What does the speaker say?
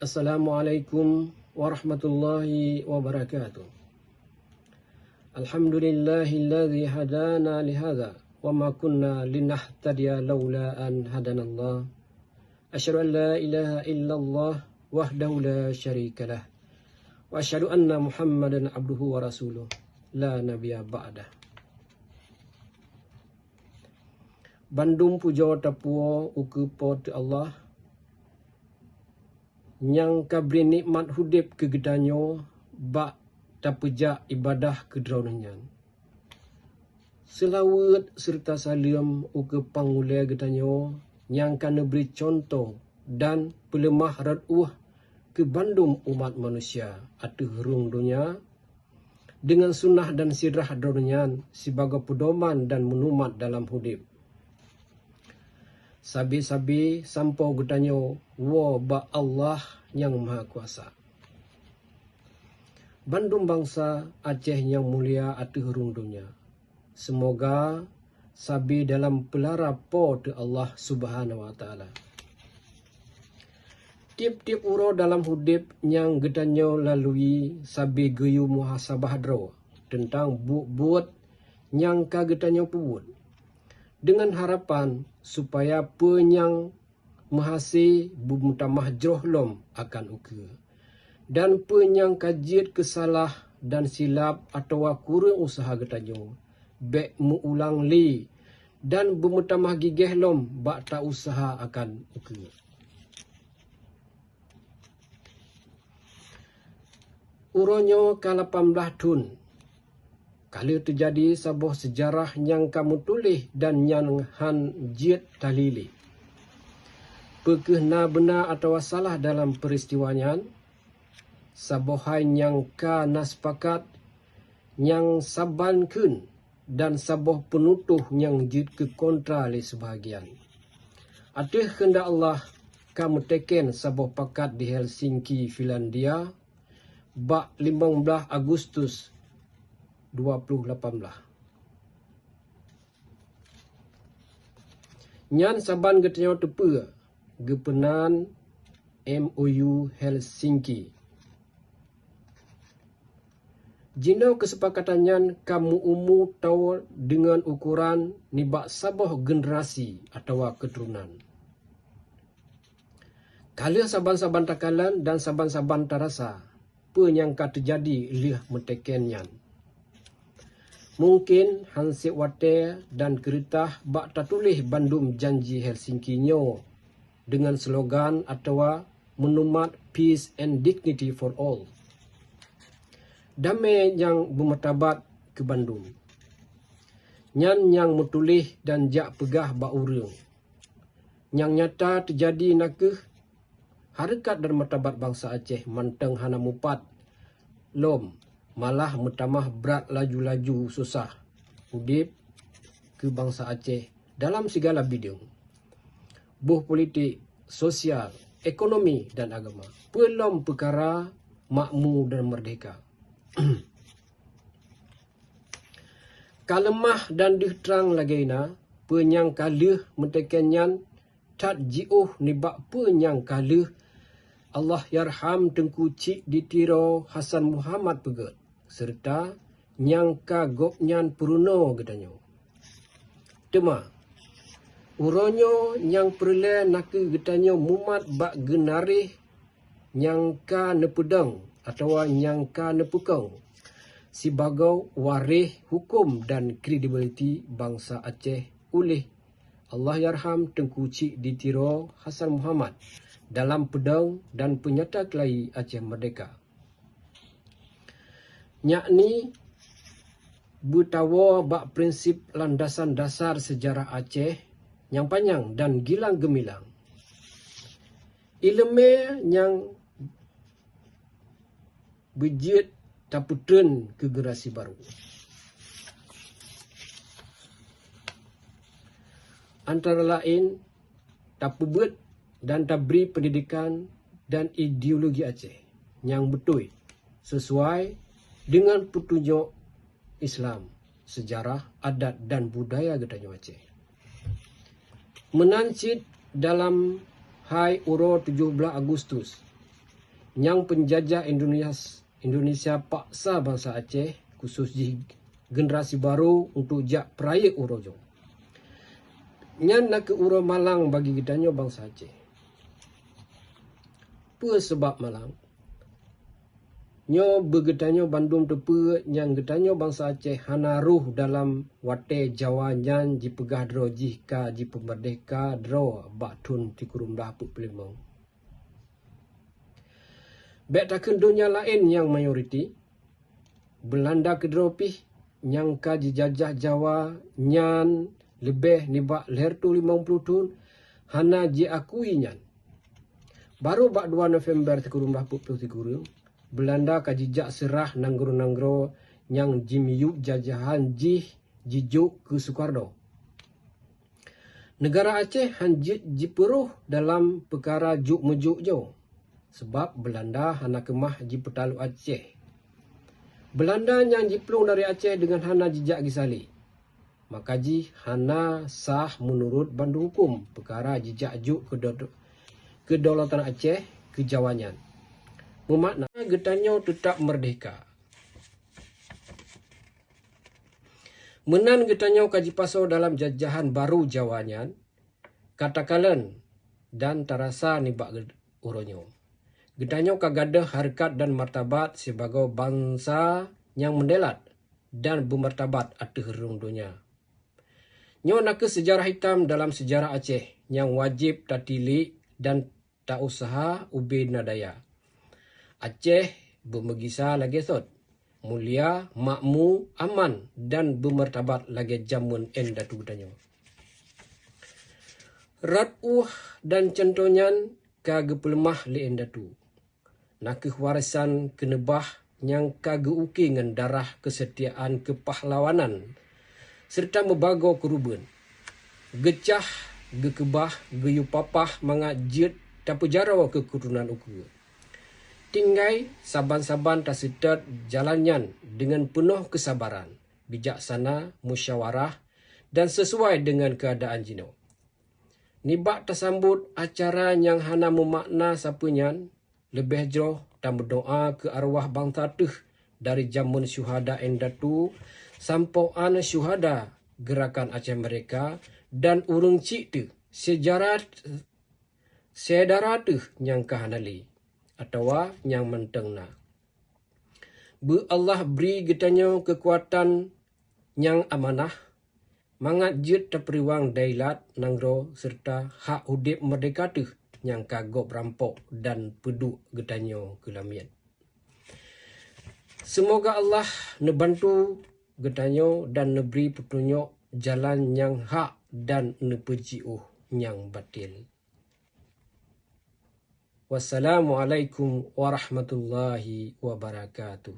Assalamualaikum warahmatullahi wabarakatuh. Alhamdulillahilladzi hadana lihadza wa ma kunna linahtadiya laula an hadanallah. Asyhadu an la ilaha illallah wahdahu la syarikalah. Wa asyhadu anna Muhammadan abduhu wa rasuluh la nabiyya ba'dah. Bandung pujo tapuo uku pot Allah yang kabri nikmat hudip kegedanyo bak tapejak ibadah kedraunannya. Selawat serta salam uke pangulai gedanyo yang kana beri contoh dan pelemah raduh ke bandung umat manusia atuh rung dunia dengan sunnah dan sirah draunannya sebagai pedoman dan menumat dalam hudip. Sabi-sabi sampau gedanyo wa ba Allah yang maha kuasa. Bandung bangsa Aceh yang mulia atuh rung dunia. Semoga sabi dalam pelara po te Allah Subhanahu wa taala. Tiap-tiap uro dalam hudip yang gedanyo lalui sabi geyu muhasabah dro tentang buat yang ka gedanyo pebut. Dengan harapan supaya penyang mahasi bumutamah jrohlom akan uke. Dan penyang kajit kesalah dan silap atau kurang usaha getanyo. Bek muulang li dan bumutamah gigeh lom bak tak usaha akan uke. Uronyo ke-18 tun. Kali terjadi sebuah sejarah yang kamu tulis dan yang han jit talili. Pekehna benar atau salah dalam peristiwanya. Sebuah yang ka naspakat yang sabankan dan sebuah penutuh yang jit ke kontra oleh sebahagian. Atih hendak Allah kamu teken sebuah pakat di Helsinki, Finlandia. Bak 15 Agustus 2018. Nyan saban getanyo tepe gepenan MOU Helsinki. Jino kesepakatannya kamu umu tau dengan ukuran nibak sabah generasi atau keturunan. Kali saban-saban takalan dan saban-saban tarasa penyangka terjadi lih metekennya. Mungkin hansip wate dan kereta bak tertulis bandung janji Helsinki nyo dengan slogan atau menumat peace and dignity for all. Damai yang bermartabat ke Bandung. Nyan yang metulis dan jak pegah bak urang. Yang nyata terjadi nakeh harakat dan martabat bangsa Aceh manteng hana mupat lom malah metamah berat laju-laju susah hudip ke bangsa Aceh dalam segala bidang. Buh politik, sosial, ekonomi dan agama. Pelom perkara makmur dan merdeka. Kalemah dan dihterang lagaina penyang kalih mentekenyan tat jiuh nibak penyang kalih Allah yarham Tengku Cik Ditiro Hasan Muhammad pegat serta nyangka gopnyan peruno gedanyo. Tema uronyo yang perle nak gedanyo mumat bak genarih nyangka nepedang atau nyangka nepukang sebagai waris hukum dan kredibiliti bangsa Aceh oleh Allah yarham Tengku Cik Ditiro Hasan Muhammad dalam pedang dan penyata kelahi Aceh Merdeka. Yakni bertawa bak prinsip landasan dasar sejarah Aceh yang panjang dan gilang gemilang. Ilmu yang bejit taputren ke generasi baru. Antara lain tapubet dan tabri pendidikan dan ideologi Aceh yang betul sesuai dengan petunjuk Islam, sejarah, adat dan budaya gedanyo Aceh. Menancit dalam Hai Uro 17 Agustus yang penjajah Indonesia paksa bangsa Aceh khusus di generasi baru untuk jak peraya urojo. Nyan nak ke uro Malang bagi gitanyo bangsa Aceh. Apa sebab Malang? Nyo begetanyo Bandung tepe yang getanyo bangsa Aceh hana ruh dalam wate Jawa nyan jipegah dro jika jipemerdeka dro batun tikurum dah pelimang. Bek takun dunia lain yang mayoriti Belanda kedropih yang ka dijajah Jawa nyan lebih nibak leher tu 50 tahun hana diakui nyan. Baru bak 2 November tikurum dah tikurum Belanda kajijak serah nanggro-nanggro yang jimiyuk jajahan jijuk ke Soekarno. Negara Aceh hanjit jiperuh dalam perkara juk mejuk jo. Sebab Belanda hana kemah jipetalu Aceh. Belanda yang jiplung dari Aceh dengan hana jijak gisali. Maka ji hana sah menurut bandu hukum perkara jijak juk kedaulatan Aceh ke Jawanyan. Bermakna getanyo tetap merdeka. Menan getanyo kaji paso dalam jajahan baru Jawanyan, katakan dan terasa nibak uronyo. Getanyo kagada harkat dan martabat sebagai bangsa yang mendelat dan bermartabat atas herung dunia. Nyo nak sejarah hitam dalam sejarah Aceh yang wajib tatili dan tak usaha ubi nadaya. Aceh bermegisa lagi sot, mulia, makmu, aman dan bermartabat lagi jamun endatu getanyo. Ratuh dan contohnya kagepelemah li endatu. Nakih warisan kenebah yang kageuki ngan darah kesetiaan kepahlawanan serta mebago keruben. Gecah, gekebah, geyupapah mangajit tapujaro keturunan uku. Tinggai saban-saban tasidat jalannya dengan penuh kesabaran, bijaksana, musyawarah dan sesuai dengan keadaan jino. Nibak tersambut acara yang hana memakna sapunyan, lebih jauh dan berdoa ke arwah bangsa tuh dari jamun syuhada endatu sampai ana syuhada gerakan Aceh mereka dan urung cik tu sejarah tuh yang kahanali atau yang mentengna. Allah beri getanyo kekuatan yang amanah, mangat jut terperiwang dailat nanggro serta hak udip merdeka tuh yang kagok rampok dan peduk getanyo kelamian. Semoga Allah nebantu getanyo dan neberi petunjuk jalan yang hak dan nepejiuh yang batil. Wassalamualaikum warahmatullahi wabarakatuh.